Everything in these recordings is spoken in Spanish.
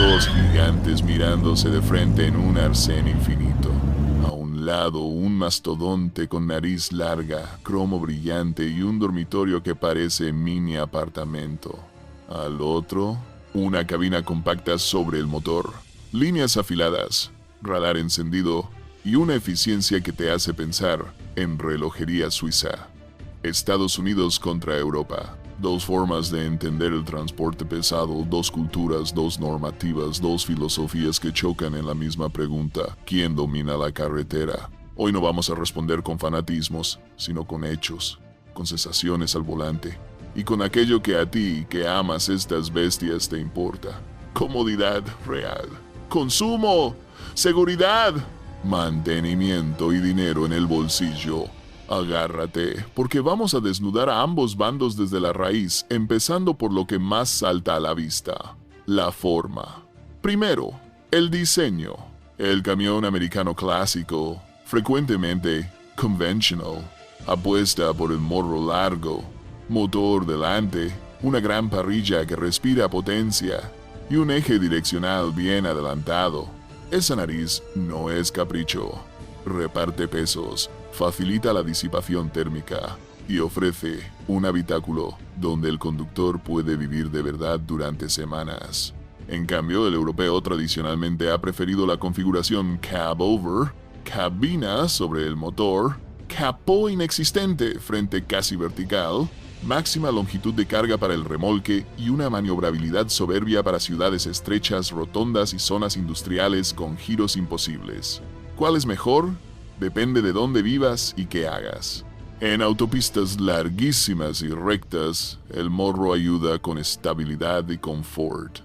Dos gigantes mirándose de frente en un arcén infinito. A un lado, un mastodonte con nariz larga, cromo brillante y un dormitorio que parece mini apartamento. Al otro, una cabina compacta sobre el motor, líneas afiladas, radar encendido y una eficiencia que te hace pensar en relojería suiza. Estados Unidos contra Europa. Dos formas de entender el transporte pesado, dos culturas, dos normativas, dos filosofías que chocan en la misma pregunta: ¿quién domina la carretera? Hoy no vamos a responder con fanatismos, sino con hechos, con sensaciones al volante y con aquello que a ti, que amas estas bestias, te importa. Comodidad real, consumo, seguridad, mantenimiento y dinero en el bolsillo. Agárrate, porque vamos a desnudar a ambos bandos desde la raíz, empezando por lo que más salta a la vista: la forma. Primero, el diseño. El camión americano clásico, frecuentemente conventional, apuesta por el morro largo, motor delante, una gran parrilla que respira potencia y un eje direccional bien adelantado. Esa nariz no es capricho. Reparte pesos, facilita la disipación térmica y ofrece un habitáculo donde el conductor puede vivir de verdad durante semanas. En cambio, el europeo tradicionalmente ha preferido la configuración cab over, cabina sobre el motor, capó inexistente, frente casi vertical, máxima longitud de carga para el remolque y una maniobrabilidad soberbia para ciudades estrechas, rotondas y zonas industriales con giros imposibles. ¿Cuál es mejor? Depende de dónde vivas y qué hagas. En autopistas larguísimas y rectas, el morro ayuda con estabilidad y confort.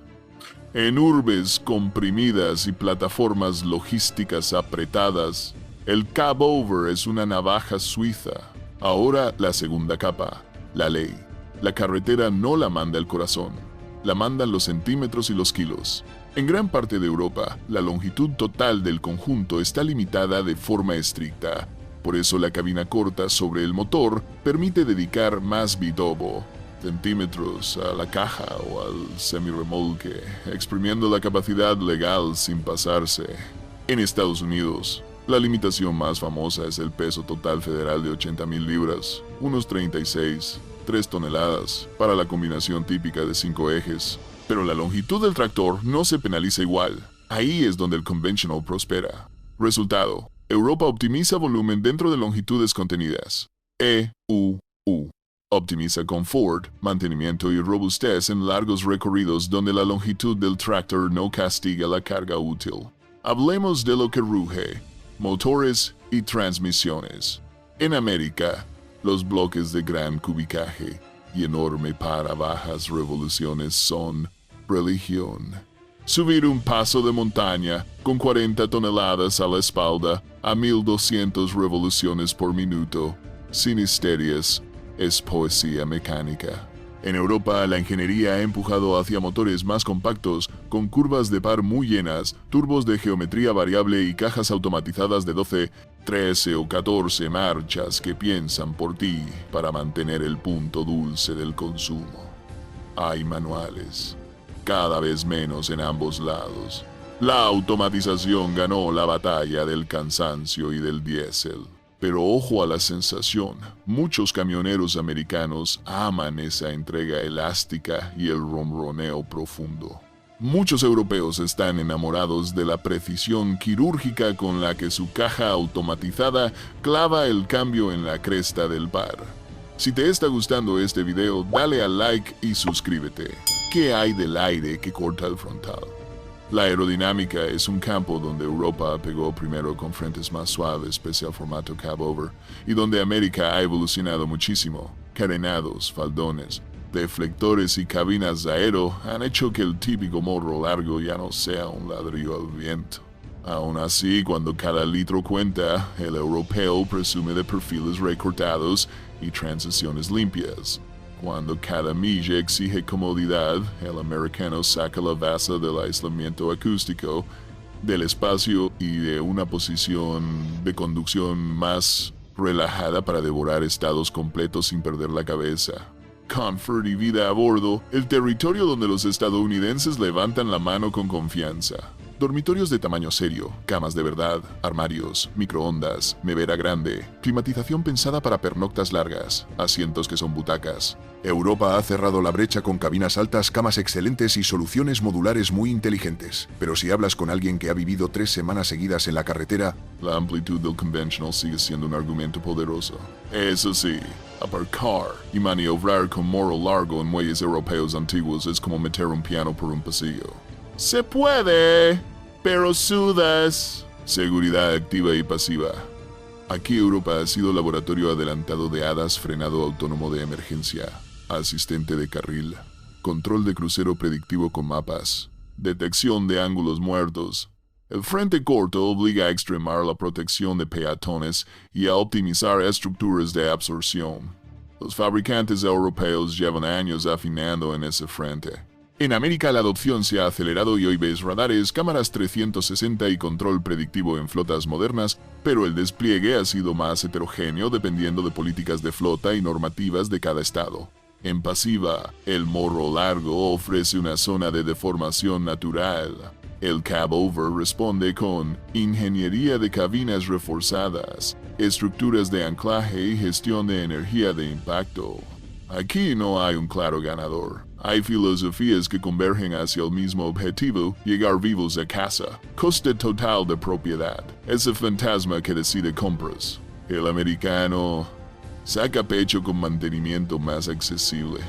En urbes comprimidas y plataformas logísticas apretadas, el cab over es una navaja suiza. Ahora la segunda capa, la ley. La carretera no la manda el corazón, la mandan los centímetros y los kilos. En gran parte de Europa, la longitud total del conjunto está limitada de forma estricta. Por eso la cabina corta sobre el motor permite dedicar más bidobo, centímetros, a la caja o al semirremolque, exprimiendo la capacidad legal sin pasarse. En Estados Unidos, la limitación más famosa es el peso total federal de 80,000 libras, unos 3 toneladas, para la combinación típica de 5 ejes. Pero la longitud del tractor no se penaliza igual. Ahí es donde el conventional prospera. Resultado: Europa optimiza volumen dentro de longitudes contenidas. EUU. Optimiza confort, mantenimiento y robustez en largos recorridos donde la longitud del tractor no castiga la carga útil. Hablemos de lo que ruge: motores y transmisiones. En América, los bloques de gran cubicaje y enorme para bajas revoluciones son religión. Subir un paso de montaña con 40 toneladas a la espalda a 1200 revoluciones por minuto, sin histerias, es poesía mecánica. En Europa, la ingeniería ha empujado hacia motores más compactos, con curvas de par muy llenas, turbos de geometría variable y cajas automatizadas de 12, 13 o 14 marchas que piensan por ti para mantener el punto dulce del consumo. Hay manuales, cada vez menos en ambos lados. La automatización ganó la batalla del cansancio y del diésel. Pero ojo a la sensación: muchos camioneros americanos aman esa entrega elástica y el ronroneo profundo. Muchos europeos están enamorados de la precisión quirúrgica con la que su caja automatizada clava el cambio en la cresta del par. Si te está gustando este video, dale al like y suscríbete. ¿Qué hay del aire que corta el frontal? La aerodinámica es un campo donde Europa pegó primero con frentes más suaves pese al formato cab over, y donde América ha evolucionado muchísimo. Carenados, faldones, deflectores y cabinas de aero han hecho que el típico morro largo ya no sea un ladrillo al viento. Aún así, cuando cada litro cuenta, el europeo presume de perfiles recortados y transiciones limpias. Cuando cada milla exige comodidad, el americano saca la base del aislamiento acústico, del espacio y de una posición de conducción más relajada para devorar estados completos sin perder la cabeza. Comfort y vida a bordo, el territorio donde los estadounidenses levantan la mano con confianza. Dormitorios de tamaño serio, camas de verdad, armarios, microondas, nevera grande, climatización pensada para pernoctas largas, asientos que son butacas. Europa ha cerrado la brecha con cabinas altas, camas excelentes y soluciones modulares muy inteligentes. Pero si hablas con alguien que ha vivido 3 semanas seguidas en la carretera, la amplitud del conventional sigue siendo un argumento poderoso. Eso sí, aparcar y maniobrar con morro largo en muelles europeos antiguos es como meter un piano por un pasillo. Se puede, pero sudas. Seguridad activa y pasiva. Aquí Europa ha sido laboratorio adelantado de hadas, frenado autónomo de emergencia, asistente de carril, control de crucero predictivo con mapas, detección de ángulos muertos. El frente corto obliga a extremar la protección de peatones y a optimizar estructuras de absorción. Los fabricantes europeos llevan años afinando en ese frente. En América la adopción se ha acelerado y hoy ves radares, cámaras 360 y control predictivo en flotas modernas, pero el despliegue ha sido más heterogéneo dependiendo de políticas de flota y normativas de cada estado. En pasiva, el morro largo ofrece una zona de deformación natural. El cab-over responde con ingeniería de cabinas reforzadas, estructuras de anclaje y gestión de energía de impacto. Aquí no hay un claro ganador. Hay filosofías que convergen hacia el mismo objetivo, llegar vivos a casa. Coste total de propiedad. Ese fantasma que decide compras. El americano saca pecho con mantenimiento más accesible.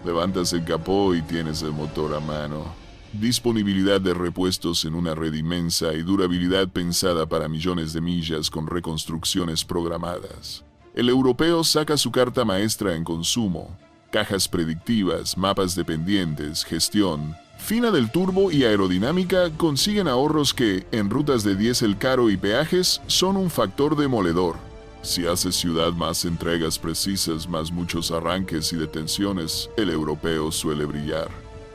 Levantas el capó y tienes el motor a mano. Disponibilidad de repuestos en una red inmensa y durabilidad pensada para millones de millas con reconstrucciones programadas. El europeo saca su carta maestra en consumo. Cajas predictivas, mapas dependientes, gestión. Fina del turbo y aerodinámica consiguen ahorros que, en rutas de diésel caro y peajes, son un factor demoledor. Si haces ciudad más entregas precisas, más muchos arranques y detenciones, el europeo suele brillar.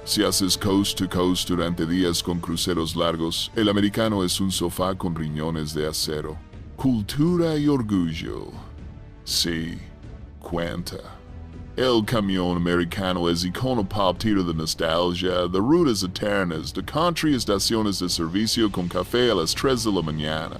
Si haces coast to coast durante días con cruceros largos, el americano es un sofá con riñones de acero. Cultura y orgullo. Sí, cuenta. El camión americano es icono pop tiro de nostalgia, de rutas eternas, de country estaciones de servicio con café a las 3 de la mañana.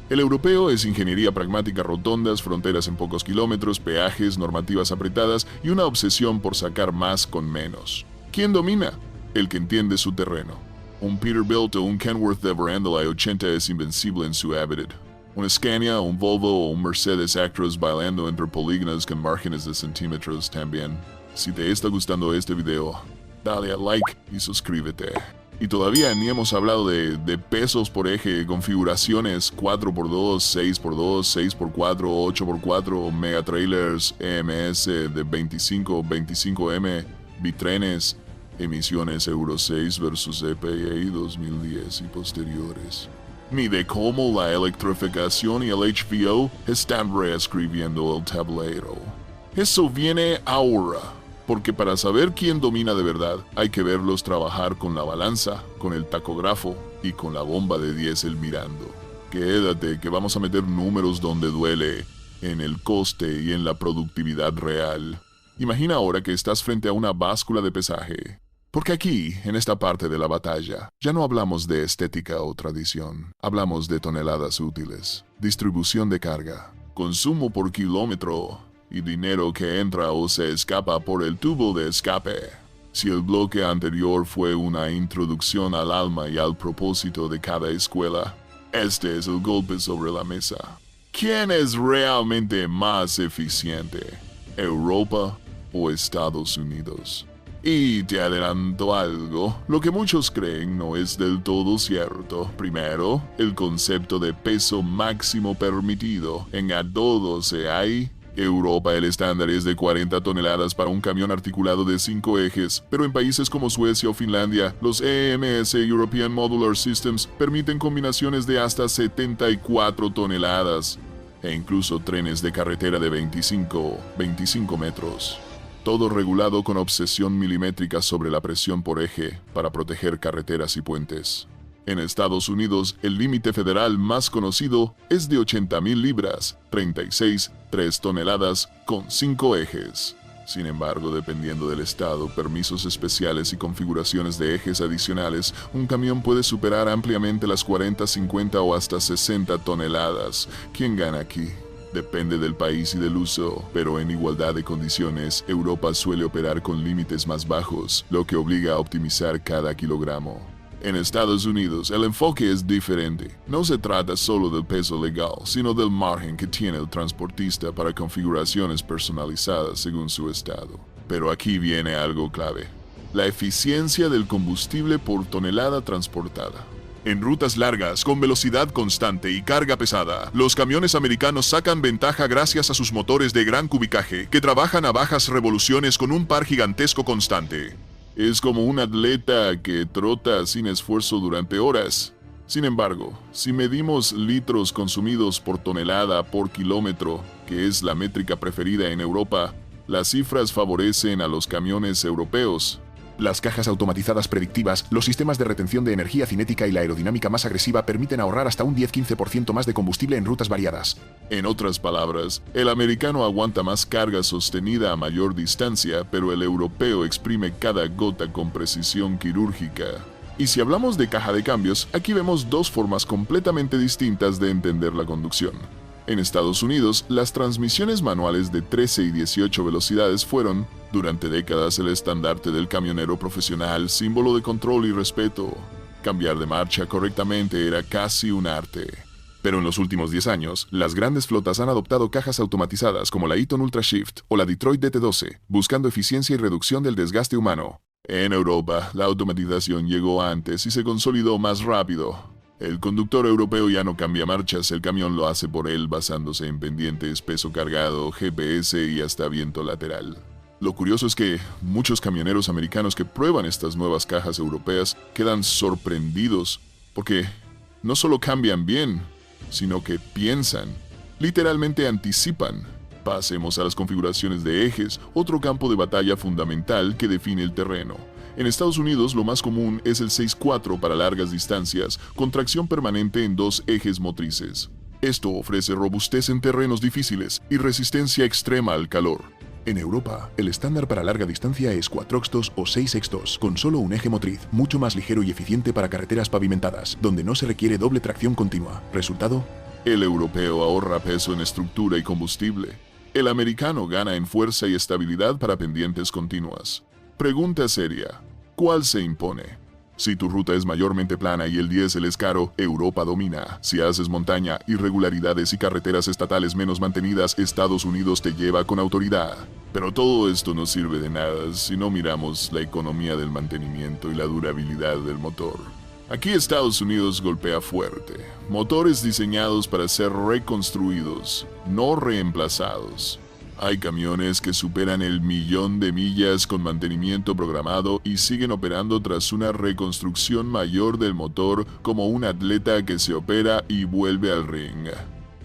El europeo es ingeniería pragmática, rotondas, fronteras en pocos kilómetros, peajes, normativas apretadas y una obsesión por sacar más con menos. ¿Quién domina? El que entiende su terreno. Un Peterbilt o un Kenworth de Veranda 80 es invencible en su hábitat. Un Scania, un Volvo o un Mercedes Actros bailando entre polígonos con márgenes de centímetros también. Si te está gustando este video, dale a like y suscríbete. Y todavía ni hemos hablado de pesos por eje, configuraciones 4x2, 6x2, 6x4, 8x4, mega trailers, EMS de 25M, bitrenes, emisiones Euro 6 versus EPA 2010 y posteriores. Ni de cómo la electrificación y el HVO están reescribiendo el tablero. Eso viene ahora, porque para saber quién domina de verdad hay que verlos trabajar con la balanza, con el tacógrafo y con la bomba de diésel mirando. Quédate que vamos a meter números donde duele, en el coste y en la productividad real. Imagina ahora que estás frente a una báscula de pesaje. Porque aquí, en esta parte de la batalla, ya no hablamos de estética o tradición. Hablamos de toneladas útiles, distribución de carga, consumo por kilómetro y dinero que entra o se escapa por el tubo de escape. Si el bloque anterior fue una introducción al alma y al propósito de cada escuela, este es el golpe sobre la mesa. ¿Quién es realmente más eficiente? ¿Europa o Estados Unidos? Y te adelanto algo, lo que muchos creen no es del todo cierto. Primero, el concepto de peso máximo permitido. En a todo se hay. Europa el estándar es de 40 toneladas para un camión articulado de 5 ejes, pero en países como Suecia o Finlandia, los EMS European Modular Systems permiten combinaciones de hasta 74 toneladas, e incluso trenes de carretera de 25 metros. Todo regulado con obsesión milimétrica sobre la presión por eje para proteger carreteras y puentes. En Estados Unidos, el límite federal más conocido es de 80.000 libras, 3 toneladas, con 5 ejes. Sin embargo, dependiendo del estado, permisos especiales y configuraciones de ejes adicionales, un camión puede superar ampliamente las 40, 50 o hasta 60 toneladas. ¿Quién gana aquí? Depende del país y del uso, pero en igualdad de condiciones, Europa suele operar con límites más bajos, lo que obliga a optimizar cada kilogramo. En Estados Unidos, el enfoque es diferente. No se trata solo del peso legal, sino del margen que tiene el transportista para configuraciones personalizadas según su estado. Pero aquí viene algo clave: la eficiencia del combustible por tonelada transportada. En rutas largas, con velocidad constante y carga pesada, los camiones americanos sacan ventaja gracias a sus motores de gran cubicaje, que trabajan a bajas revoluciones con un par gigantesco constante. Es como un atleta que trota sin esfuerzo durante horas. Sin embargo, si medimos litros consumidos por tonelada por kilómetro, que es la métrica preferida en Europa, las cifras favorecen a los camiones europeos. Las cajas automatizadas predictivas, los sistemas de retención de energía cinética y la aerodinámica más agresiva permiten ahorrar hasta un 10-15% más de combustible en rutas variadas. En otras palabras, el americano aguanta más carga sostenida a mayor distancia, pero el europeo exprime cada gota con precisión quirúrgica. Y si hablamos de caja de cambios, aquí vemos dos formas completamente distintas de entender la conducción. En Estados Unidos, las transmisiones manuales de 13 y 18 velocidades fueron, durante décadas, el estandarte del camionero profesional, símbolo de control y respeto. Cambiar de marcha correctamente era casi un arte. Pero en los últimos 10 años, las grandes flotas han adoptado cajas automatizadas como la Eaton Ultra Shift o la Detroit DT12, buscando eficiencia y reducción del desgaste humano. En Europa, la automatización llegó antes y se consolidó más rápido. El conductor europeo ya no cambia marchas, el camión lo hace por él basándose en pendientes, peso cargado, GPS y hasta viento lateral. Lo curioso es que muchos camioneros americanos que prueban estas nuevas cajas europeas quedan sorprendidos porque no solo cambian bien, sino que piensan, literalmente anticipan. Pasemos a las configuraciones de ejes, otro campo de batalla fundamental que define el terreno. En Estados Unidos lo más común es el 6-4 para largas distancias, con tracción permanente en 2 ejes motrices. Esto ofrece robustez en terrenos difíciles y resistencia extrema al calor. En Europa, el estándar para larga distancia es 4-6 o 6-2, con solo un eje motriz, mucho más ligero y eficiente para carreteras pavimentadas, donde no se requiere doble tracción continua. ¿Resultado? El europeo ahorra peso en estructura y combustible. El americano gana en fuerza y estabilidad para pendientes continuas. Pregunta seria: ¿cuál se impone? Si tu ruta es mayormente plana y el diésel es caro, Europa domina. Si haces montaña, irregularidades y carreteras estatales menos mantenidas, Estados Unidos te lleva con autoridad. Pero todo esto no sirve de nada si no miramos la economía del mantenimiento y la durabilidad del motor. Aquí Estados Unidos golpea fuerte. Motores diseñados para ser reconstruidos, no reemplazados. Hay camiones que superan el 1.000.000 de millas con mantenimiento programado y siguen operando tras una reconstrucción mayor del motor, como un atleta que se opera y vuelve al ring.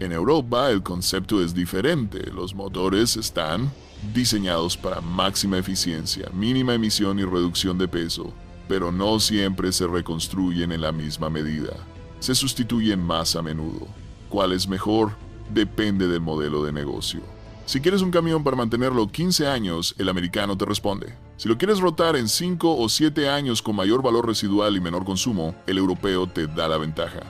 En Europa el concepto es diferente. Los motores están diseñados para máxima eficiencia, mínima emisión y reducción de peso, pero no siempre se reconstruyen en la misma medida. Se sustituyen más a menudo. ¿Cuál es mejor? Depende del modelo de negocio. Si quieres un camión para mantenerlo 15 años, el americano te responde. Si lo quieres rotar en 5 o 7 años con mayor valor residual y menor consumo, el europeo te da la ventaja.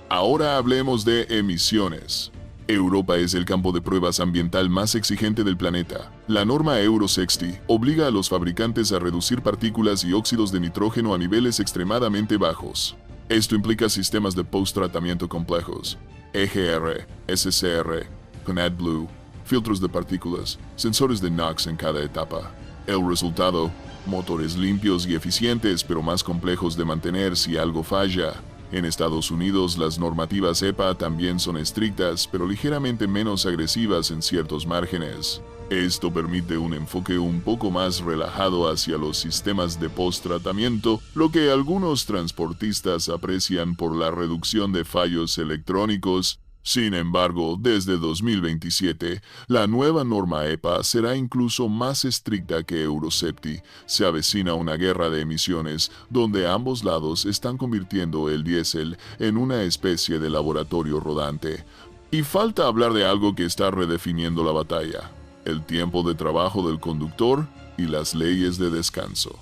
Ahora hablemos de emisiones. Europa es el campo de pruebas ambiental más exigente del planeta. La norma Euro 60 obliga a los fabricantes a reducir partículas y óxidos de nitrógeno a niveles extremadamente bajos. Esto implica sistemas de post-tratamiento complejos, EGR, SCR, con AdBlue, filtros de partículas, sensores de NOx en cada etapa. El resultado: motores limpios y eficientes, pero más complejos de mantener si algo falla. En Estados Unidos, las normativas EPA también son estrictas, pero ligeramente menos agresivas en ciertos márgenes. Esto permite un enfoque un poco más relajado hacia los sistemas de post-tratamiento, lo que algunos transportistas aprecian por la reducción de fallos electrónicos. Sin embargo, desde 2027, la nueva norma EPA será incluso más estricta que Euro 60. Se avecina una guerra de emisiones, donde ambos lados están convirtiendo el diésel en una especie de laboratorio rodante. Y falta hablar de algo que está redefiniendo la batalla: el tiempo de trabajo del conductor y las leyes de descanso.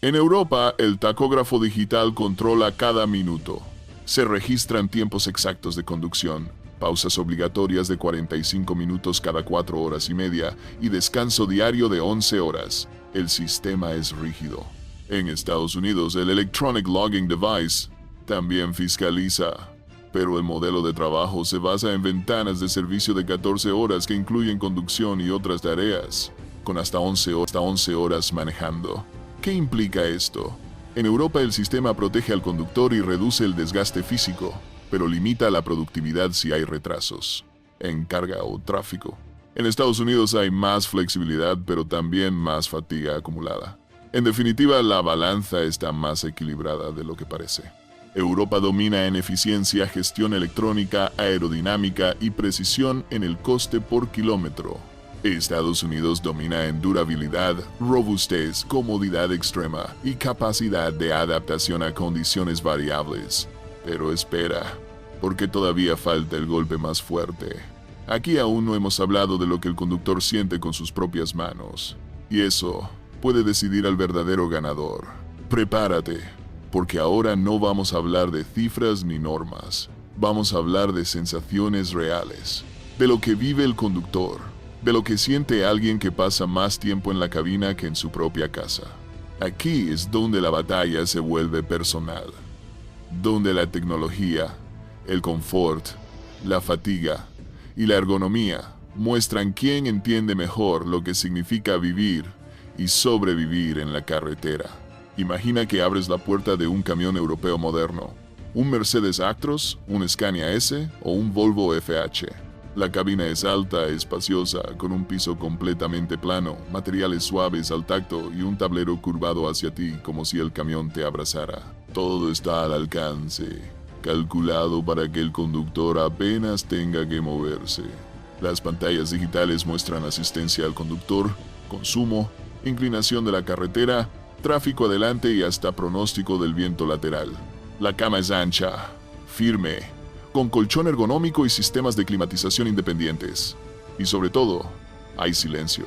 En Europa, el tacógrafo digital controla cada minuto. Se registran tiempos exactos de conducción, pausas obligatorias de 45 minutos cada 4 horas y media y descanso diario de 11 horas. El sistema es rígido. En Estados Unidos, el Electronic Logging Device también fiscaliza, pero el modelo de trabajo se basa en ventanas de servicio de 14 horas que incluyen conducción y otras tareas, con hasta 11 horas manejando. ¿Qué implica esto? En Europa el sistema protege al conductor y reduce el desgaste físico, pero limita la productividad si hay retrasos, en carga o tráfico. En Estados Unidos hay más flexibilidad, pero también más fatiga acumulada. En definitiva, la balanza está más equilibrada de lo que parece. Europa domina en eficiencia, gestión electrónica, aerodinámica y precisión en el coste por kilómetro. Estados Unidos domina en durabilidad, robustez, comodidad extrema y capacidad de adaptación a condiciones variables. Pero espera, porque todavía falta el golpe más fuerte. Aquí aún no hemos hablado de lo que el conductor siente con sus propias manos. Y eso puede decidir al verdadero ganador. Prepárate, porque ahora no vamos a hablar de cifras ni normas. Vamos a hablar de sensaciones reales, de lo que vive el conductor, de lo que siente alguien que pasa más tiempo en la cabina que en su propia casa. Aquí es donde la batalla se vuelve personal, donde la tecnología, el confort, la fatiga y la ergonomía muestran quién entiende mejor lo que significa vivir y sobrevivir en la carretera. Imagina que abres la puerta de un camión europeo moderno, un Mercedes Actros, un Scania S o un Volvo FH. La cabina es alta, espaciosa, con un piso completamente plano, materiales suaves al tacto y un tablero curvado hacia ti como si el camión te abrazara. Todo está al alcance, calculado para que el conductor apenas tenga que moverse. Las pantallas digitales muestran asistencia al conductor, consumo, inclinación de la carretera, tráfico adelante y hasta pronóstico del viento lateral. La cama es ancha, firme, con colchón ergonómico y sistemas de climatización independientes. Y sobre todo, hay silencio.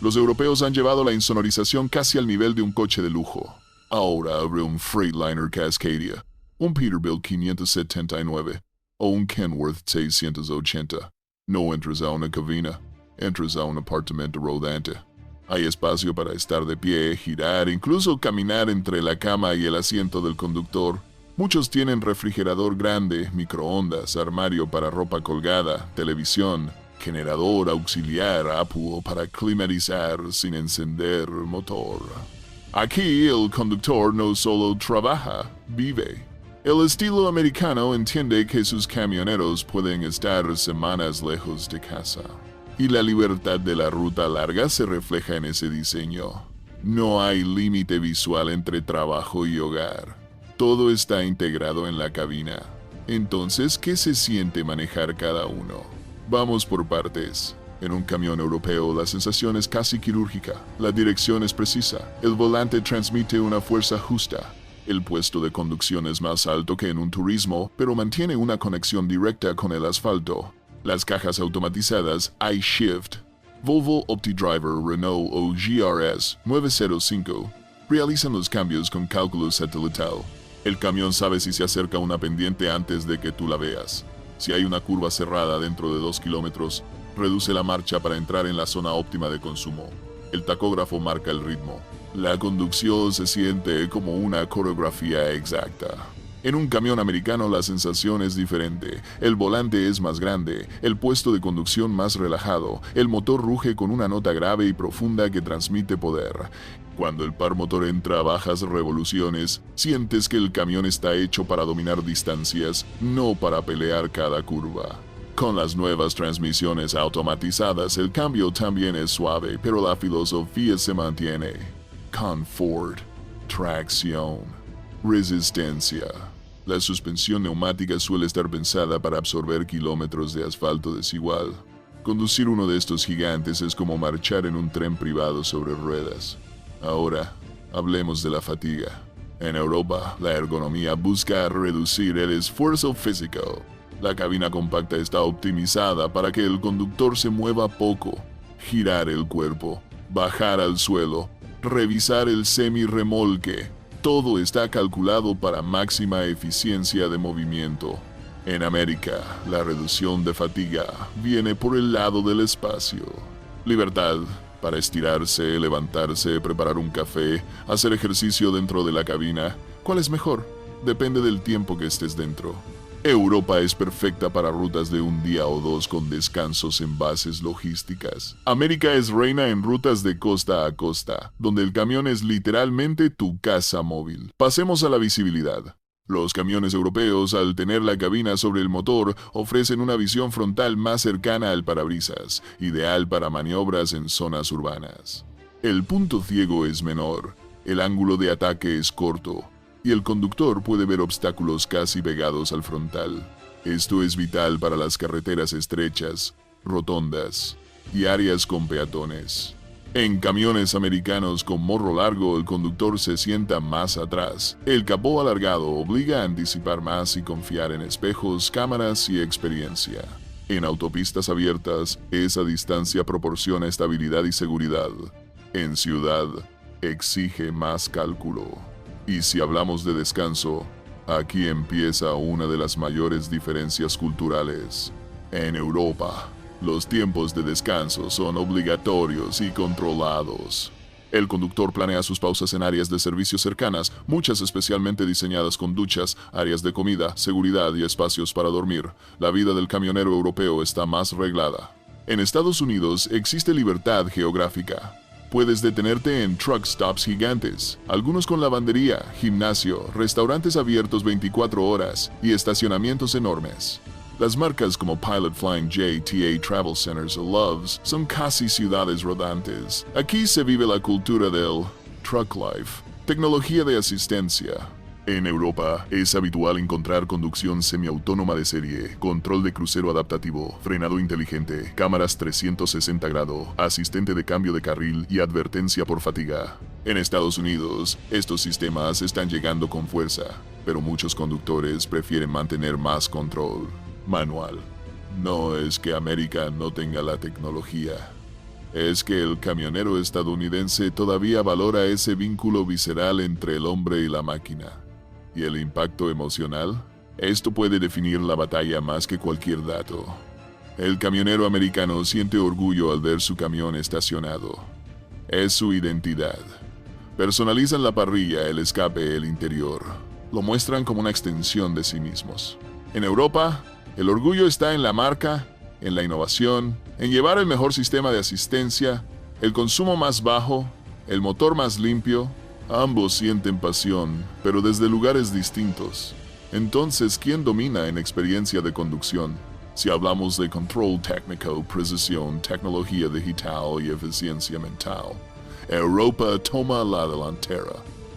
Los europeos han llevado la insonorización casi al nivel de un coche de lujo. Ahora abre un Freightliner Cascadia, un Peterbilt 579 o un Kenworth 680. No entras a una cabina, entras a un apartamento rodante. Hay espacio para estar de pie, girar, incluso caminar entre la cama y el asiento del conductor. Muchos tienen refrigerador grande, microondas, armario para ropa colgada, televisión, generador auxiliar, APU para climatizar sin encender motor. Aquí el conductor no solo trabaja, vive. El estilo americano entiende que sus camioneros pueden estar semanas lejos de casa. Y la libertad de la ruta larga se refleja en ese diseño. No hay límite visual entre trabajo y hogar. Todo está integrado en la cabina. Entonces, ¿qué se siente manejar cada uno? Vamos por partes. En un camión europeo la sensación es casi quirúrgica. La dirección es precisa. El volante transmite una fuerza justa. El puesto de conducción es más alto que en un turismo, pero mantiene una conexión directa con el asfalto. Las cajas automatizadas iShift, Volvo OptiDriver Renault o GRS 905 realizan los cambios con cálculo satelital. El camión sabe si se acerca una pendiente antes de que tú la veas. Si hay una curva cerrada dentro de 2 kilómetros, reduce la marcha para entrar en la zona óptima de consumo. El tacógrafo marca el ritmo. La conducción se siente como una coreografía exacta. En un camión americano la sensación es diferente. El volante es más grande, el puesto de conducción más relajado, el motor ruge con una nota grave y profunda que transmite poder. Cuando el par motor entra a bajas revoluciones, sientes que el camión está hecho para dominar distancias, no para pelear cada curva. Con las nuevas transmisiones automatizadas, el cambio también es suave, pero la filosofía se mantiene. Confort, tracción, resistencia. La suspensión neumática suele estar pensada para absorber kilómetros de asfalto desigual. Conducir uno de estos gigantes es como marchar en un tren privado sobre ruedas. Ahora, hablemos de la fatiga. En Europa, la ergonomía busca reducir el esfuerzo físico. La cabina compacta está optimizada para que el conductor se mueva poco, girar el cuerpo, bajar al suelo, revisar el semirremolque. Todo está calculado para máxima eficiencia de movimiento. En América, la reducción de fatiga viene por el lado del espacio. Libertad para estirarse, levantarse, preparar un café, hacer ejercicio dentro de la cabina. ¿Cuál es mejor? Depende del tiempo que estés dentro. Europa es perfecta para rutas de un día o dos con descansos en bases logísticas. América es reina en rutas de costa a costa, donde el camión es literalmente tu casa móvil. Pasemos a la visibilidad. Los camiones europeos, al tener la cabina sobre el motor, ofrecen una visión frontal más cercana al parabrisas, ideal para maniobras en zonas urbanas. El punto ciego es menor, el ángulo de ataque es corto, y el conductor puede ver obstáculos casi pegados al frontal. Esto es vital para las carreteras estrechas, rotondas y áreas con peatones. En camiones americanos con morro largo, el conductor se sienta más atrás. El capó alargado obliga a anticipar más y confiar en espejos, cámaras y experiencia. En autopistas abiertas, esa distancia proporciona estabilidad y seguridad. En ciudad, exige más cálculo. Y si hablamos de descanso, aquí empieza una de las mayores diferencias culturales. En Europa, los tiempos de descanso son obligatorios y controlados. El conductor planea sus pausas en áreas de servicio cercanas, muchas especialmente diseñadas con duchas, áreas de comida, seguridad y espacios para dormir. La vida del camionero europeo está más reglada. En Estados Unidos existe libertad geográfica. Puedes detenerte en truck stops gigantes, algunos con lavandería, gimnasio, restaurantes abiertos 24 horas y estacionamientos enormes. Las marcas como Pilot Flying J, TA Travel Centers o Loves son casi ciudades rodantes. Aquí se vive la cultura del truck life, tecnología de asistencia. En Europa es habitual encontrar conducción semiautónoma de serie, control de crucero adaptativo, frenado inteligente, cámaras 360 grados, asistente de cambio de carril y advertencia por fatiga. En Estados Unidos, estos sistemas están llegando con fuerza, pero muchos conductores prefieren mantener más control manual. No es que América no tenga la tecnología. Es que el camionero estadounidense todavía valora ese vínculo visceral entre el hombre y la máquina. ¿Y el impacto emocional? Esto puede definir la batalla más que cualquier dato. El camionero americano siente orgullo al ver su camión estacionado. Es su identidad. Personalizan la parrilla, el escape, el interior. Lo muestran como una extensión de sí mismos. En Europa, el orgullo está en la marca, en la innovación, en llevar el mejor sistema de asistencia, el consumo más bajo, el motor más limpio. Ambos sienten pasión, pero desde lugares distintos. Entonces, ¿quién domina en experiencia de conducción? Si hablamos de control técnico, precisión, tecnología digital y eficiencia mental, Europa toma la delantera.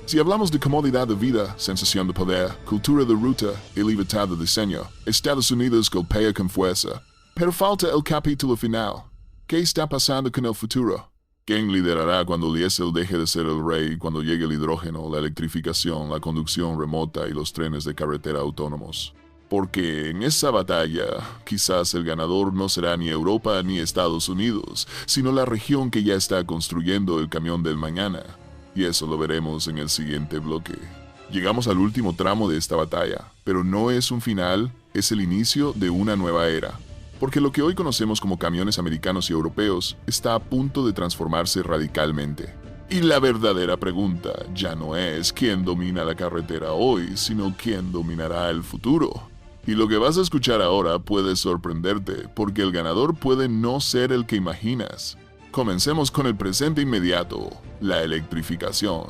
Si hablamos de comodidad de vida, sensación de poder, cultura de ruta y libertad de diseño, Estados Unidos golpea con fuerza. Pero falta el capítulo final. ¿Qué está pasando con el futuro? ¿Quién liderará cuando el diésel deje de ser el rey, cuando llegue el hidrógeno, la electrificación, la conducción remota y los trenes de carretera autónomos? Porque en esa batalla, quizás el ganador no será ni Europa ni Estados Unidos, sino la región que ya está construyendo el camión del mañana. Y eso lo veremos en el siguiente bloque. Llegamos al último tramo de esta batalla, pero no es un final, es el inicio de una nueva era. Porque lo que hoy conocemos como camiones americanos y europeos está a punto de transformarse radicalmente. Y la verdadera pregunta ya no es quién domina la carretera hoy, sino quién dominará el futuro. Y lo que vas a escuchar ahora puede sorprenderte, porque el ganador puede no ser el que imaginas. Comencemos con el presente inmediato, la electrificación.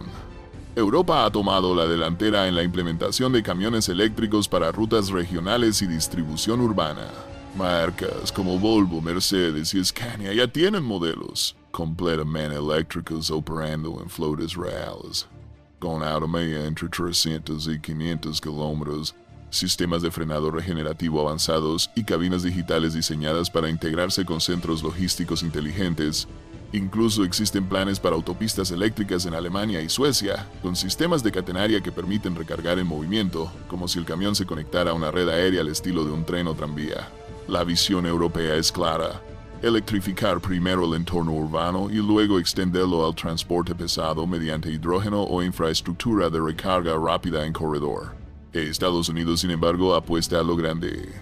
Europa ha tomado la delantera en la implementación de camiones eléctricos para rutas regionales y distribución urbana. Marcas como Volvo, Mercedes y Scania ya tienen modelos completamente eléctricos operando en flotas reales, con autonomía entre 300 y 500 kilómetros, sistemas de frenado regenerativo avanzados y cabinas digitales diseñadas para integrarse con centros logísticos inteligentes. Incluso existen planes para autopistas eléctricas en Alemania y Suecia, con sistemas de catenaria que permiten recargar en movimiento, como si el camión se conectara a una red aérea al estilo de un tren o tranvía. La visión europea es clara. Electrificar primero el entorno urbano y luego extenderlo al transporte pesado mediante hidrógeno o infraestructura de recarga rápida en corredor. Estados Unidos, sin embargo, apuesta a lo grande.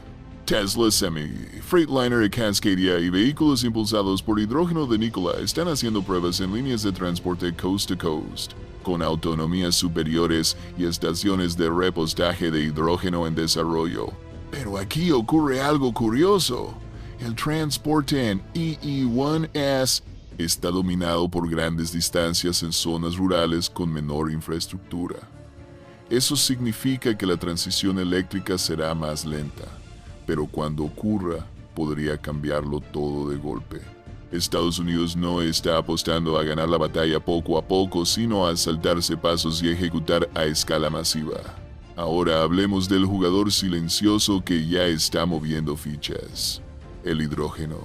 Tesla Semi, Freightliner Cascadia y vehículos impulsados por hidrógeno de Nikola están haciendo pruebas en líneas de transporte coast to coast, con autonomías superiores y estaciones de repostaje de hidrógeno en desarrollo. Pero aquí ocurre algo curioso. El transporte en EE1S está dominado por grandes distancias en zonas rurales con menor infraestructura. Eso significa que la transición eléctrica será más lenta, pero cuando ocurra, podría cambiarlo todo de golpe. Estados Unidos no está apostando a ganar la batalla poco a poco, sino a saltarse pasos y ejecutar a escala masiva. Ahora hablemos del jugador silencioso que ya está moviendo fichas. El hidrógeno.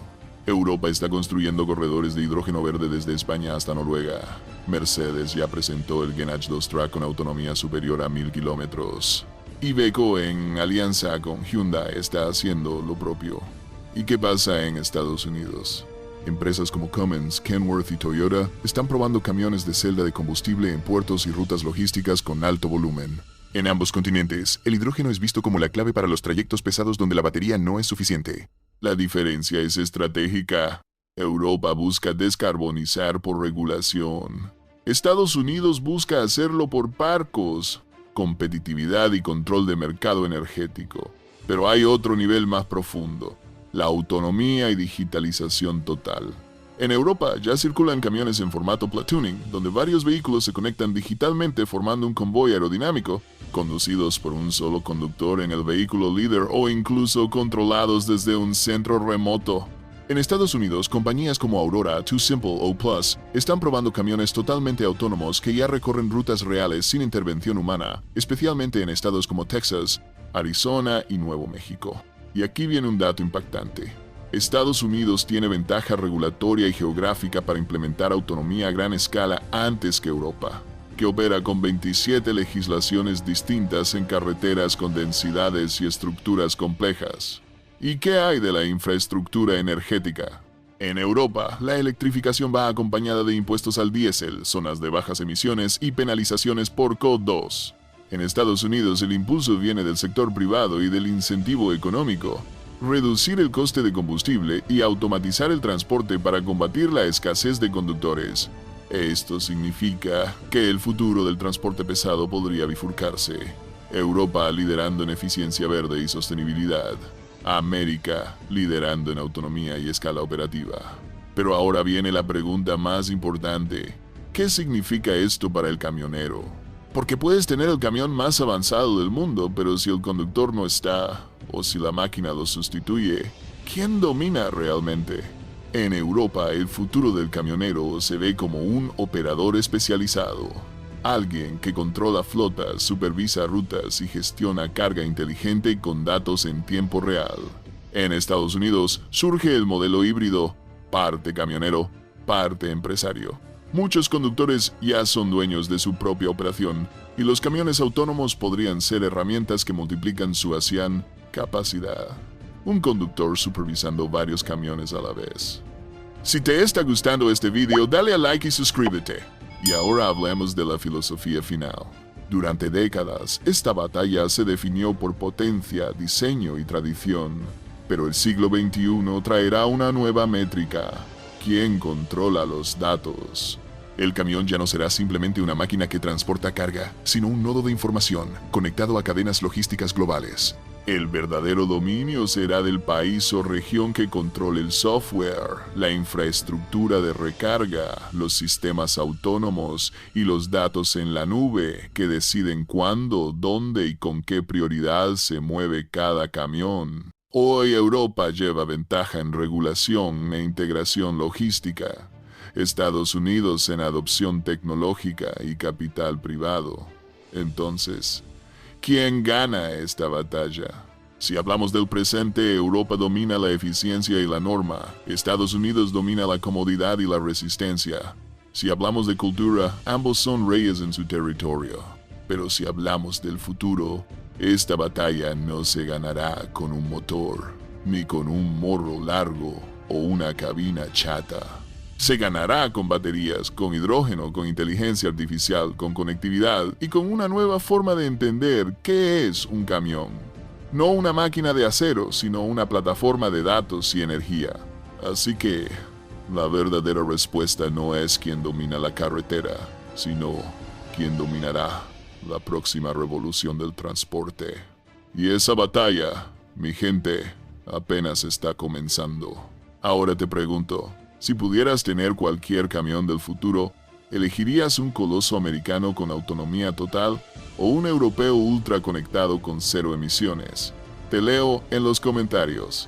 Europa está construyendo corredores de hidrógeno verde desde España hasta Noruega. Mercedes ya presentó el Gen H2 Track con autonomía superior a 1000 kilómetros. Iveco, en alianza con Hyundai, está haciendo lo propio. ¿Y qué pasa en Estados Unidos? Empresas como Cummins, Kenworth y Toyota están probando camiones de celda de combustible en puertos y rutas logísticas con alto volumen. En ambos continentes, el hidrógeno es visto como la clave para los trayectos pesados donde la batería no es suficiente. La diferencia es estratégica. Europa busca descarbonizar por regulación. Estados Unidos busca hacerlo por parcos, competitividad y control de mercado energético. Pero hay otro nivel más profundo: la autonomía y digitalización total. En Europa ya circulan camiones en formato platooning, donde varios vehículos se conectan digitalmente formando un convoy aerodinámico, conducidos por un solo conductor en el vehículo líder o incluso controlados desde un centro remoto. En Estados Unidos, compañías como Aurora, Too Simple o Plus están probando camiones totalmente autónomos que ya recorren rutas reales sin intervención humana, especialmente en estados como Texas, Arizona y Nuevo México. Y aquí viene un dato impactante. Estados Unidos tiene ventaja regulatoria y geográfica para implementar autonomía a gran escala antes que Europa, que opera con 27 legislaciones distintas en carreteras con densidades y estructuras complejas. ¿Y qué hay de la infraestructura energética? En Europa, la electrificación va acompañada de impuestos al diésel, zonas de bajas emisiones y penalizaciones por CO2. En Estados Unidos, el impulso viene del sector privado y del incentivo económico. Reducir el coste de combustible y automatizar el transporte para combatir la escasez de conductores. Esto significa que el futuro del transporte pesado podría bifurcarse. Europa liderando en eficiencia verde y sostenibilidad. América liderando en autonomía y escala operativa. Pero ahora viene la pregunta más importante. ¿Qué significa esto para el camionero? Porque puedes tener el camión más avanzado del mundo, pero si el conductor no está, o si la máquina lo sustituye, ¿quién domina realmente? En Europa, el futuro del camionero se ve como un operador especializado. Alguien que controla flotas, supervisa rutas y gestiona carga inteligente con datos en tiempo real. En Estados Unidos, surge el modelo híbrido, parte camionero, parte empresario. Muchos conductores ya son dueños de su propia operación, y los camiones autónomos podrían ser herramientas que multiplican su capacidad. Un conductor supervisando varios camiones a la vez. Si te está gustando este video, dale a like y suscríbete. Y ahora hablemos de la filosofía final. Durante décadas, esta batalla se definió por potencia, diseño y tradición. Pero el siglo XXI traerá una nueva métrica. ¿Quién controla los datos? El camión ya no será simplemente una máquina que transporta carga, sino un nodo de información conectado a cadenas logísticas globales. El verdadero dominio será del país o región que controle el software, la infraestructura de recarga, los sistemas autónomos y los datos en la nube que deciden cuándo, dónde y con qué prioridad se mueve cada camión. Hoy Europa lleva ventaja en regulación e integración logística. Estados Unidos en adopción tecnológica y capital privado. Entonces, ¿quién gana esta batalla? Si hablamos del presente, Europa domina la eficiencia y la norma. Estados Unidos domina la comodidad y la resistencia. Si hablamos de cultura, ambos son reyes en su territorio. Pero si hablamos del futuro, esta batalla no se ganará con un motor, ni con un morro largo o una cabina chata. Se ganará con baterías, con hidrógeno, con inteligencia artificial, con conectividad y con una nueva forma de entender qué es un camión. No una máquina de acero, sino una plataforma de datos y energía. Así que la verdadera respuesta no es quién domina la carretera, sino quién dominará la próxima revolución del transporte. Y esa batalla, mi gente, apenas está comenzando. Ahora te pregunto, si pudieras tener cualquier camión del futuro, ¿elegirías un coloso americano con autonomía total o un europeo ultra conectado con cero emisiones? Te leo en los comentarios.